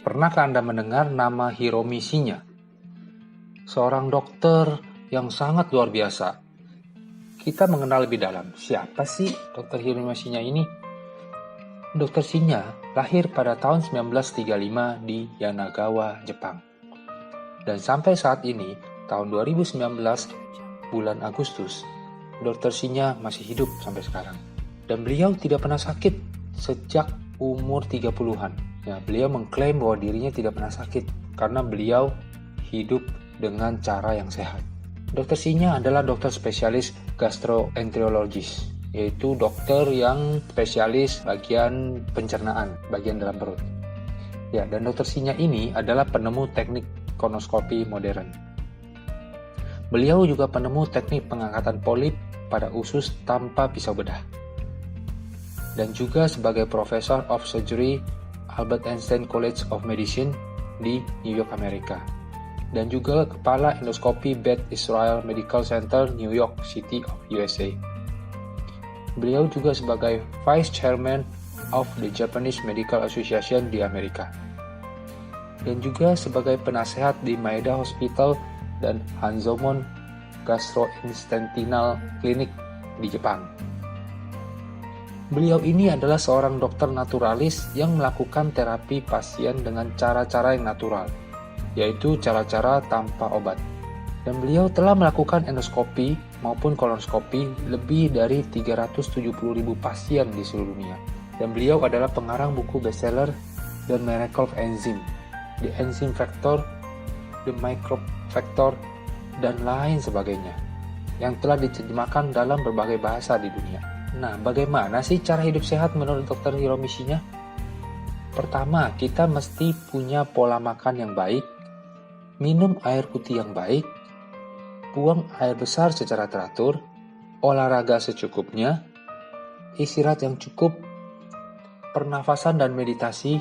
Pernahkah Anda mendengar nama Hiromi Shinya? Seorang dokter yang sangat luar biasa. Kita mengenal lebih dalam, siapa sih Dr. Hiromi Shinya ini? Dr. Shinya lahir pada tahun 1935 di Yanagawa, Jepang. Dan sampai saat ini, tahun 2019, bulan Agustus, Dr. Shinya masih hidup sampai sekarang. Dan beliau tidak pernah sakit sejak umur 30-an. Ya, beliau mengklaim bahwa dirinya tidak pernah sakit karena beliau hidup dengan cara yang sehat. Dr. Shinya adalah dokter spesialis gastroenterologis, yaitu dokter yang spesialis bagian pencernaan, bagian dalam perut. Ya, dan Dr. Shinya ini adalah penemu teknik kolonoskopi modern. Beliau juga penemu teknik pengangkatan polip pada usus tanpa pisau bedah. Dan juga sebagai Professor of Surgery Albert Einstein College of Medicine di New York, Amerika. Dan juga Kepala Endoskopi Beth Israel Medical Center, New York City of USA. Beliau juga sebagai Vice Chairman of the Japanese Medical Association di Amerika. Dan juga sebagai penasehat di Maeda Hospital dan Hanzomon Gastrointestinal Clinic di Jepang. Beliau ini adalah seorang dokter naturalis yang melakukan terapi pasien dengan cara-cara yang natural, yaitu cara-cara tanpa obat. Dan beliau telah melakukan endoskopi maupun kolonoskopi lebih dari 370.000 pasien di seluruh dunia. Dan beliau adalah pengarang buku bestseller The Miracle of Enzyme, The Enzyme Factor, The Microbe Factor, dan lain sebagainya, yang telah diterjemahkan dalam berbagai bahasa di dunia. Nah, bagaimana sih cara hidup sehat menurut Dr. Hiromi Shinya? Pertama, kita mesti punya pola makan yang baik, minum air putih yang baik, buang air besar secara teratur, olahraga secukupnya, istirahat yang cukup, pernafasan dan meditasi,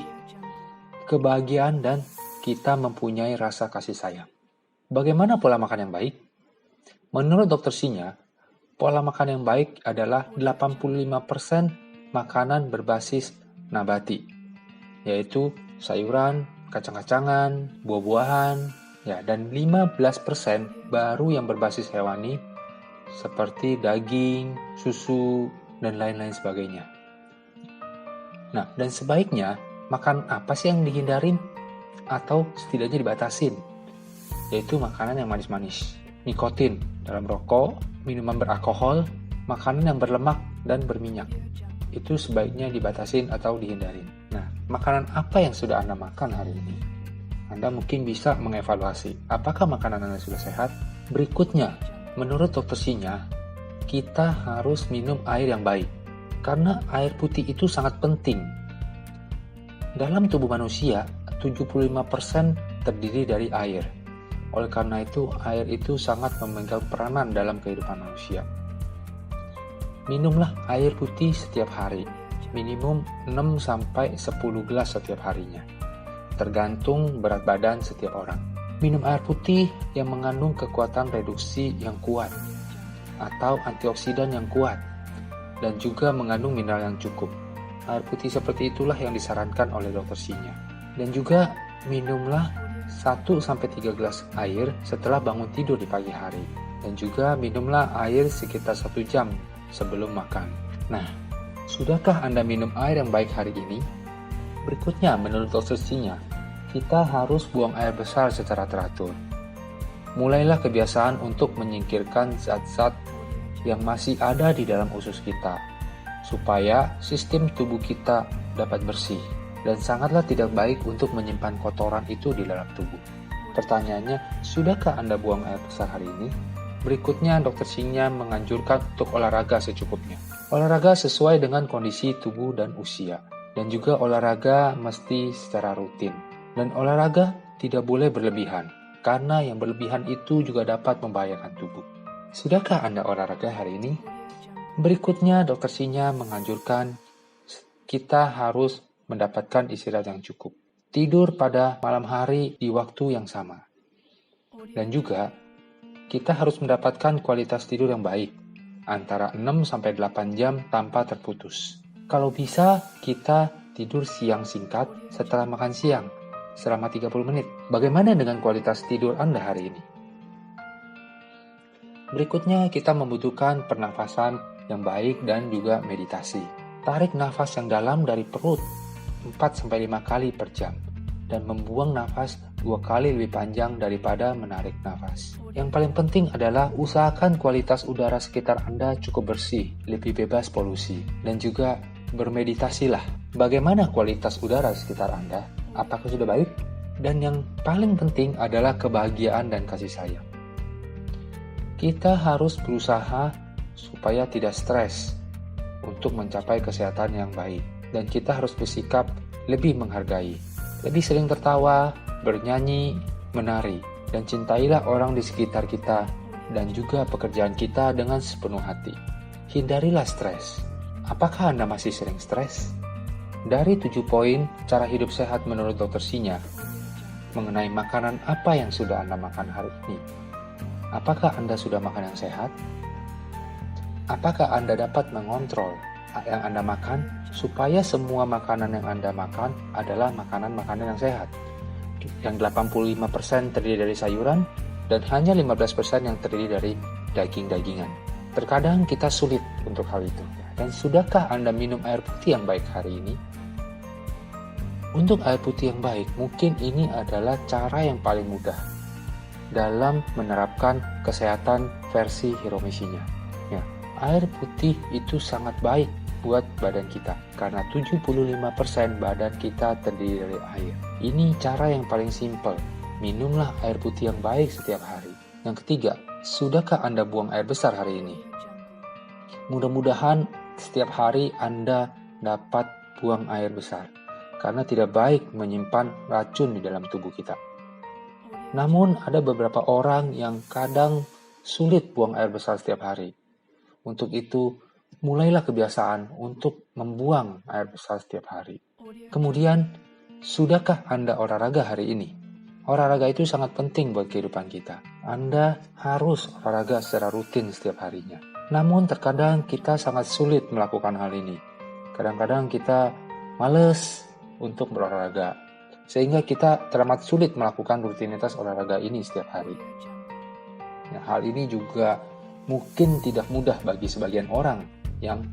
kebahagiaan, dan kita mempunyai rasa kasih sayang. Bagaimana pola makan yang baik? Menurut Dr. Shinya, pola makan yang baik adalah 85% makanan berbasis nabati, yaitu sayuran, kacang-kacangan, buah-buahan, ya, dan 15% baru yang berbasis hewani, seperti daging, susu, dan lain-lain sebagainya. Nah, dan sebaiknya makan apa sih yang dihindarin atau setidaknya dibatasin? Yaitu makanan yang manis-manis, nikotin dalam rokok, minuman beralkohol, makanan yang berlemak dan berminyak. Itu sebaiknya dibatasin atau dihindarin. Nah, makanan apa yang sudah Anda makan hari ini? Anda mungkin bisa mengevaluasi apakah makanan Anda sudah sehat. Berikutnya, menurut Dr. Shinya, kita harus minum air yang baik karena air putih itu sangat penting. Dalam tubuh manusia, 75% terdiri dari air. Oleh karena itu, air itu sangat memegang peranan dalam kehidupan manusia. Minumlah air putih setiap hari, minimum 6-10 gelas setiap harinya, tergantung berat badan setiap orang. Minum air putih yang mengandung kekuatan reduksi yang kuat, atau antioksidan yang kuat, dan juga mengandung mineral yang cukup. Air putih seperti itulah yang disarankan oleh Dr. Shinya. Dan juga minumlah 1-3 gelas air setelah bangun tidur di pagi hari. Dan juga minumlah air sekitar 1 jam sebelum makan. Nah, sudahkah Anda minum air yang baik hari ini? Berikutnya, menurut Dr. Shinya, kita harus buang air besar secara teratur. Mulailah kebiasaan untuk menyingkirkan zat-zat yang masih ada di dalam usus kita, supaya sistem tubuh kita dapat bersih. Dan sangatlah tidak baik untuk menyimpan kotoran itu di dalam tubuh. Pertanyaannya, sudahkah Anda buang air besar hari ini? Berikutnya, Dr. Shinya menganjurkan untuk olahraga secukupnya. Olahraga sesuai dengan kondisi tubuh dan usia. Dan juga olahraga mesti secara rutin. Dan olahraga tidak boleh berlebihan, karena yang berlebihan itu juga dapat membahayakan tubuh. Sudahkah Anda olahraga hari ini? Berikutnya, Dr. Shinya menganjurkan kita harus mendapatkan istirahat yang cukup. Tidur pada malam hari di waktu yang sama. Dan juga, kita harus mendapatkan kualitas tidur yang baik, antara 6-8 jam tanpa terputus. Kalau bisa, kita tidur siang singkat setelah makan siang selama 30 menit. Bagaimana dengan kualitas tidur Anda hari ini? Berikutnya kita membutuhkan pernafasan yang baik dan juga meditasi. Tarik nafas yang dalam dari perut 4-5 kali per jam dan membuang nafas 2 kali lebih panjang daripada menarik nafas. Yang paling penting adalah usahakan kualitas udara sekitar Anda cukup bersih, lebih bebas polusi, dan juga bermeditasilah. Bagaimana kualitas udara sekitar Anda? Apakah sudah baik? Dan yang paling penting adalah kebahagiaan dan kasih sayang. Kita harus berusaha supaya tidak stres untuk mencapai kesehatan yang baik. Dan kita harus bersikap lebih menghargai, lebih sering tertawa, bernyanyi, menari, dan cintailah orang di sekitar kita dan juga pekerjaan kita dengan sepenuh hati. Hindarilah stres. Apakah Anda masih sering stres? Dari 7 poin cara hidup sehat menurut Dr. Sinya, mengenai makanan apa yang sudah Anda makan hari ini. Apakah Anda sudah makan yang sehat? Apakah Anda dapat mengontrol yang Anda makan supaya semua makanan yang Anda makan adalah makanan-makanan yang sehat? Yang 85% terdiri dari sayuran dan hanya 15% yang terdiri dari daging-dagingan. Terkadang kita sulit untuk hal itu. Dan sudahkah Anda minum air putih yang baik hari ini? Untuk air putih yang baik, mungkin ini adalah cara yang paling mudah dalam menerapkan kesehatan versi Hiromeshinya. Ya, air putih itu sangat baik buat badan kita karena 75% badan kita terdiri dari air. Ini cara yang paling simpel. Minumlah air putih yang baik setiap hari. Yang ketiga, sudahkah Anda buang air besar hari ini? Mudah-mudahan setiap hari Anda dapat buang air besar karena tidak baik menyimpan racun di dalam tubuh kita. Namun ada beberapa orang yang kadang sulit buang air besar setiap hari. Untuk itu, mulailah kebiasaan untuk membuang air besar setiap hari. Kemudian, sudahkah Anda olahraga hari ini? Olahraga itu sangat penting buat kehidupan kita. Anda harus olahraga secara rutin setiap harinya. Namun terkadang kita sangat sulit melakukan hal ini. Kadang-kadang kita malas untuk berolahraga, sehingga kita teramat sulit melakukan rutinitas olahraga ini setiap hari. Ya, hal ini juga mungkin tidak mudah bagi sebagian orang yang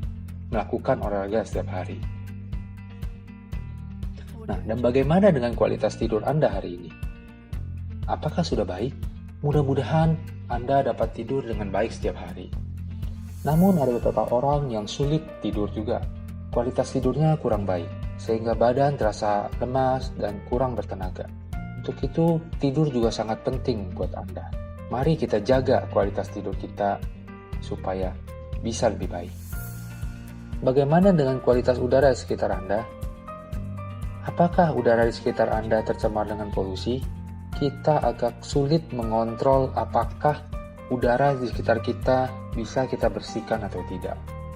melakukan olahraga setiap hari. Nah, dan bagaimana dengan kualitas tidur Anda hari ini? Apakah sudah baik? Mudah-mudahan Anda dapat tidur dengan baik setiap hari. Namun ada beberapa orang yang sulit tidur juga. Kualitas tidurnya kurang baik, sehingga badan terasa lemas dan kurang bertenaga. Untuk itu, tidur juga sangat penting buat Anda. Mari kita jaga kualitas tidur kita supaya bisa lebih baik. Bagaimana dengan kualitas udara di sekitar Anda? Apakah udara di sekitar Anda tercemar dengan polusi? Kita agak sulit mengontrol apakah udara di sekitar kita bisa kita bersihkan atau tidak.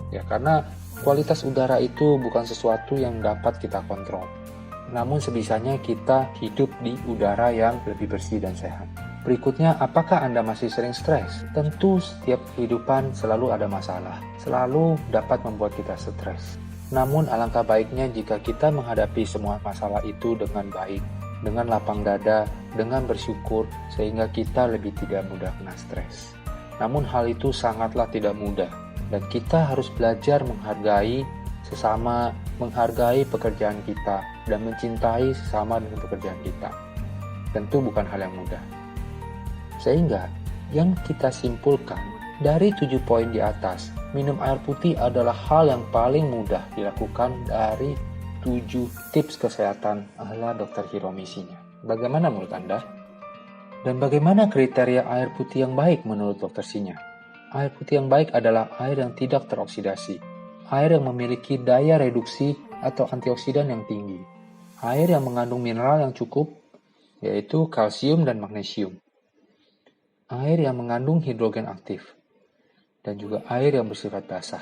Ya, karena kualitas udara itu bukan sesuatu yang dapat kita kontrol. Namun sebisanya kita hidup di udara yang lebih bersih dan sehat. Berikutnya, apakah Anda masih sering stres? Tentu setiap kehidupan selalu ada masalah, selalu dapat membuat kita stres. Namun alangkah baiknya jika kita menghadapi semua masalah itu dengan baik, dengan lapang dada, dengan bersyukur, sehingga kita lebih tidak mudah kena stres. Namun hal itu sangatlah tidak mudah, dan kita harus belajar menghargai sesama, menghargai pekerjaan kita, dan mencintai sesama dengan pekerjaan kita. Tentu bukan hal yang mudah. Sehingga, yang kita simpulkan, dari 7 poin di atas, minum air putih adalah hal yang paling mudah dilakukan dari 7 tips kesehatan ala Dr. Hiromeshinya. Bagaimana menurut Anda? Dan bagaimana kriteria air putih yang baik menurut Dr. Sinya? Air putih yang baik adalah air yang tidak teroksidasi, air yang memiliki daya reduksi atau antioksidan yang tinggi, air yang mengandung mineral yang cukup, yaitu kalsium dan magnesium, air yang mengandung hidrogen aktif, dan juga air yang bersifat basah.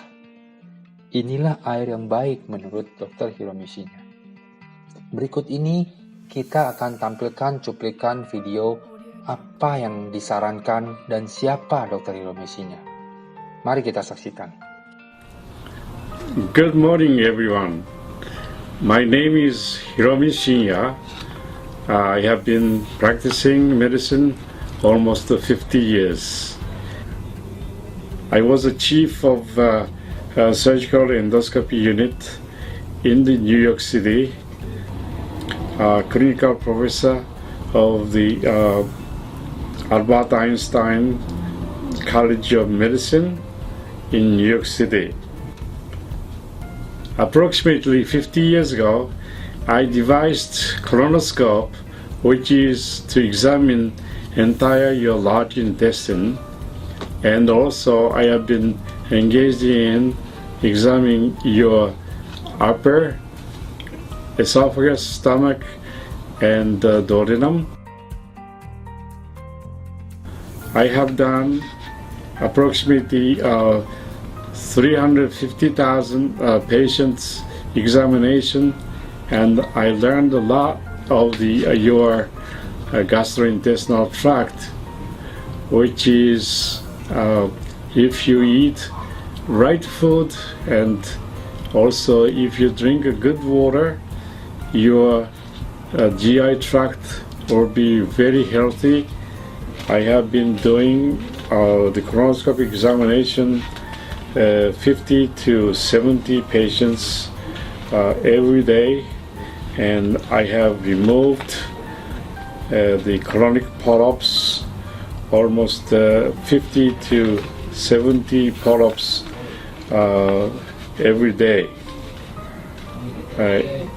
Inilah air yang baik menurut Dr. Hiromeshinya. Berikut ini kita akan tampilkan cuplikan video apa yang disarankan dan siapa Dr. Hiromeshinya. Mari kita saksikan. Good morning everyone. My name is Hiromi Shinya. I have been practicing medicine almost 50 years. I was a chief of a surgical endoscopy unit in the New York City, clinical professor of the Albert Einstein College of Medicine in New York City. Approximately 50 years ago, I devised colonoscope, which is to examine entire your large intestine, and also I have been engaged in examining your upper esophagus, stomach, and duodenum. I have done approximately 350,000 patients examination, and I learned a lot of your gastrointestinal tract, which is if you eat right food and also if you drink a good water, your GI tract will be very healthy. I have been doing the colonoscopic examination 50 to 70 patients every day, and I have removed the colonic polyps, almost 50 to 70 polyps every day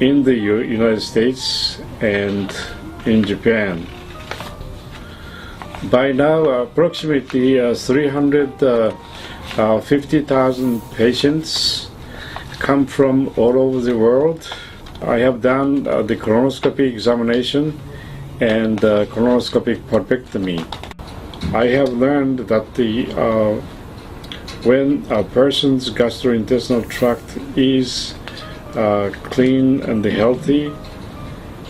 in the United States and in Japan. By now, approximately 350,000 patients come from all over the world. I have done the colonoscopy examination and colonoscopic pulpectomy. I have learned that when a person's gastrointestinal tract is clean and healthy,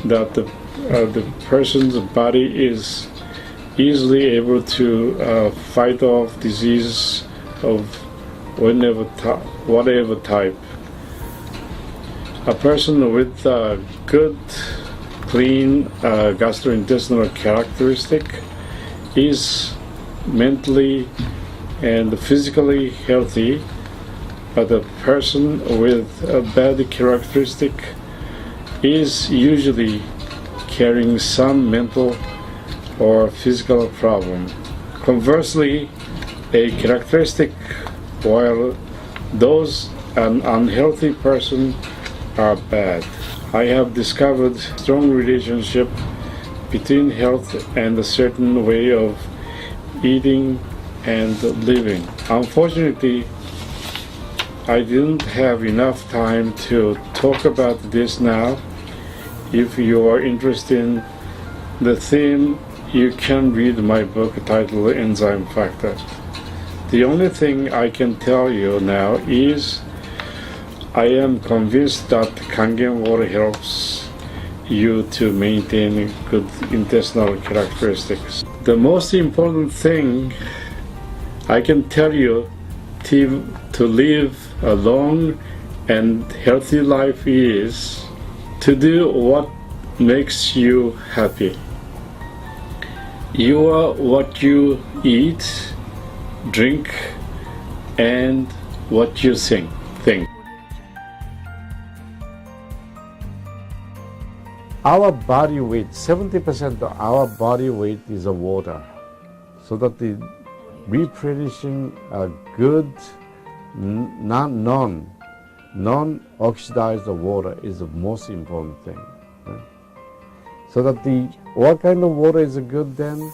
that the person's body is easily able to fight off disease of whatever type. A person with good, clean gastrointestinal characteristic is mentally and physically healthy, but a person with a bad characteristic is usually carrying some mental or physical problem. Conversely, a characteristic, while those an unhealthy person are bad. I have discovered strong relationship between health and a certain way of eating and living. Unfortunately, I didn't have enough time to talk about this now. If you are interested in the theme, you can read my book titled Enzyme Factor. The only thing I can tell you now is I am convinced that Kangen water helps you to maintain good intestinal characteristics. The most important thing I can tell you to live a long and healthy life is to do what makes you happy. You are what you eat, drink, and what you think. Our body weight, 70% of our body weight is water. So that the replenishing good, non-oxidized water is the most important thing. Right? So that what kind of water is good then?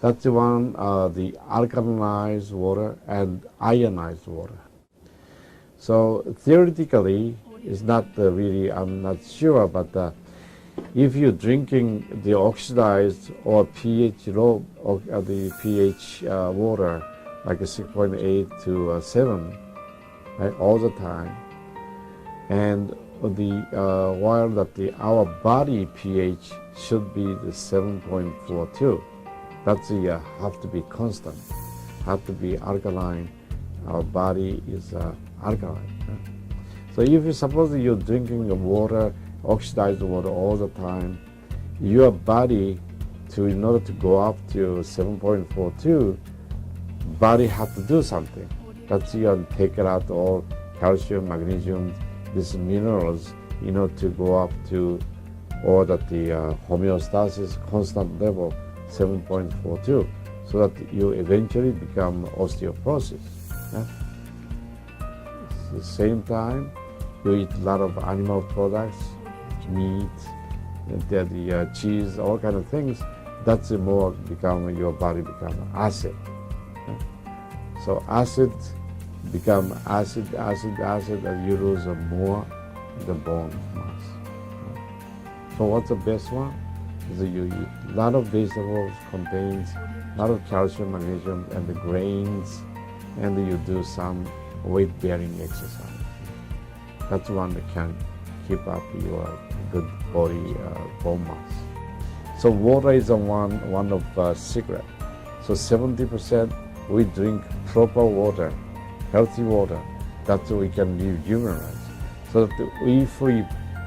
That's the one, the alkalinized water and ionized water. So theoretically, it's not really, I'm not sure, but if you're drinking the oxidized or pH low, the pH water, like a 6.8 to 7, right, all the time, and while that our body pH should be the 7.42, that's have to be constant, have to be alkaline. Our body is alkaline. So if you suppose you're drinking the water, oxidized water all the time, your body, in order to go up to 7.42, body have to do something. That's you take it out all calcium, magnesium, these minerals, to go up to, or that the homeostasis constant level 7.42, so that you eventually become osteoporosis. Yeah? At the same time, you eat a lot of animal products, meat, the cheese, all kind of things. That's more your body become acid. Yeah? So acid become acid, and you lose more the bone mass. So what's the best one? Is that you eat a lot of vegetables, contains a lot of calcium, magnesium, and the grains, and you do some weight-bearing exercise. That's one that can keep up your good body bone mass. So water is one of secret. So 70% we drink proper water, healthy water. That's we can rejuvenate. So that if we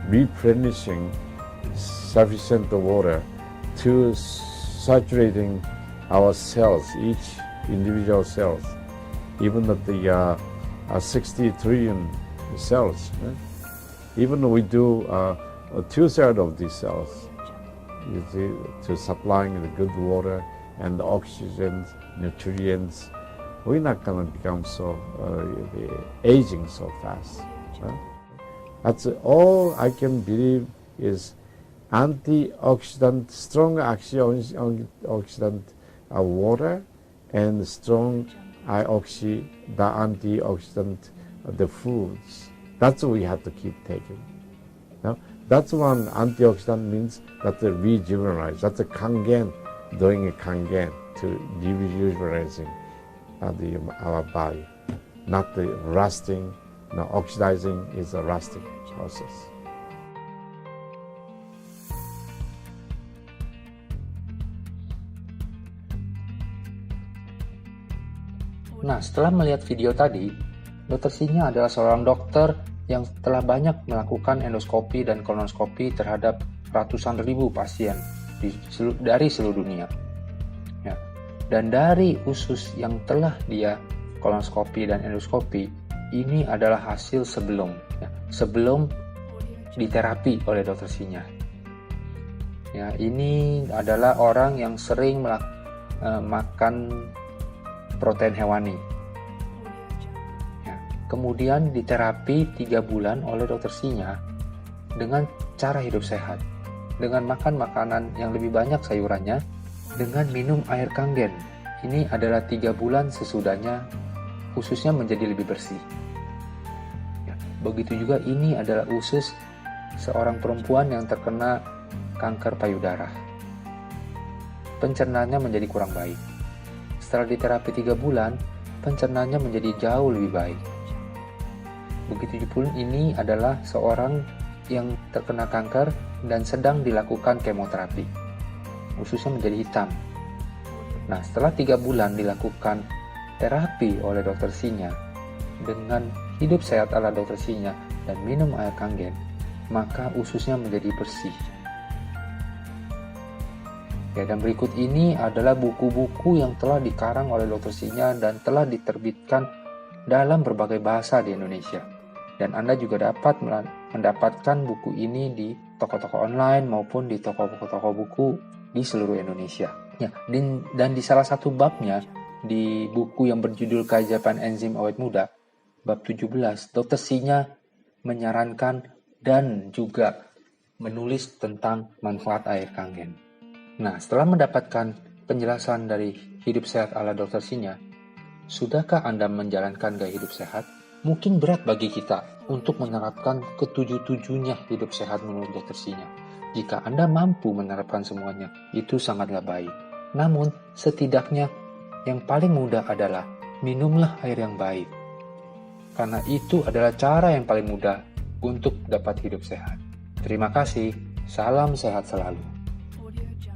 replenishing sufficient water to saturating our cells, each individual cells, even at the 60 trillion cells, even we do 2/3 of these cells, you see, to supplying the good water and the oxygen, nutrients, we're not going to become so aging so fast. That's all I can believe is antioxidant, strong antioxidant water, and strong the antioxidant the foods. That's what we have to keep taking. Now, that's one antioxidant means that the rejuvenate. That's a kangen, doing a kangen to rejuvenating our body, not the rusting. No, oxidizing is a rusting process. Nah, setelah melihat video tadi, Dr. Sinya adalah seorang dokter yang telah banyak melakukan endoskopi dan kolonoskopi terhadap ratusan ribu pasien dari seluruh dunia. Ya. Dan dari usus yang telah dia kolonoskopi dan endoskopi, ini adalah hasil sebelum diterapi oleh Dr. Sinya. Ya, ini adalah orang yang sering makan protein hewani. Ya, kemudian diterapi 3 bulan oleh Dr. Sinya dengan cara hidup sehat, dengan makan makanan yang lebih banyak sayurannya, dengan minum air kangen. Ini adalah 3 bulan sesudahnya ususnya menjadi lebih bersih. Ya, begitu juga ini adalah usus seorang perempuan yang terkena kanker payudara. Pencernaannya menjadi kurang baik. Setelah diterapi 3 bulan, pencernaannya menjadi jauh lebih baik. Begitu pun ini adalah seorang yang terkena kanker dan sedang dilakukan kemoterapi. Ususnya menjadi hitam. Nah, setelah 3 bulan dilakukan terapi oleh Dr. Sinya dengan hidup sehat ala Dr. Sinya dan minum air kangen, maka ususnya menjadi bersih. Ya, dan berikut ini adalah buku-buku yang telah dikarang oleh Dr. Sinya dan telah diterbitkan dalam berbagai bahasa di Indonesia. Dan Anda juga dapat mendapatkan buku ini di toko-toko online maupun di toko-toko buku di seluruh Indonesia. Ya, dan di salah satu babnya, di buku yang berjudul Keajaiban Enzim Awet Muda, bab 17, Dr. Sinya menyarankan dan juga menulis tentang manfaat air kangen. Nah, setelah mendapatkan penjelasan dari hidup sehat ala Dr. Sinya, sudahkah Anda menjalankan gaya hidup sehat? Mungkin berat bagi kita untuk menerapkan ketujuh-tujuhnya hidup sehat menurut Dr. Sinya. Jika Anda mampu menerapkan semuanya, itu sangatlah baik. Namun, setidaknya yang paling mudah adalah minumlah air yang baik. Karena itu adalah cara yang paling mudah untuk dapat hidup sehat. Terima kasih, salam sehat selalu.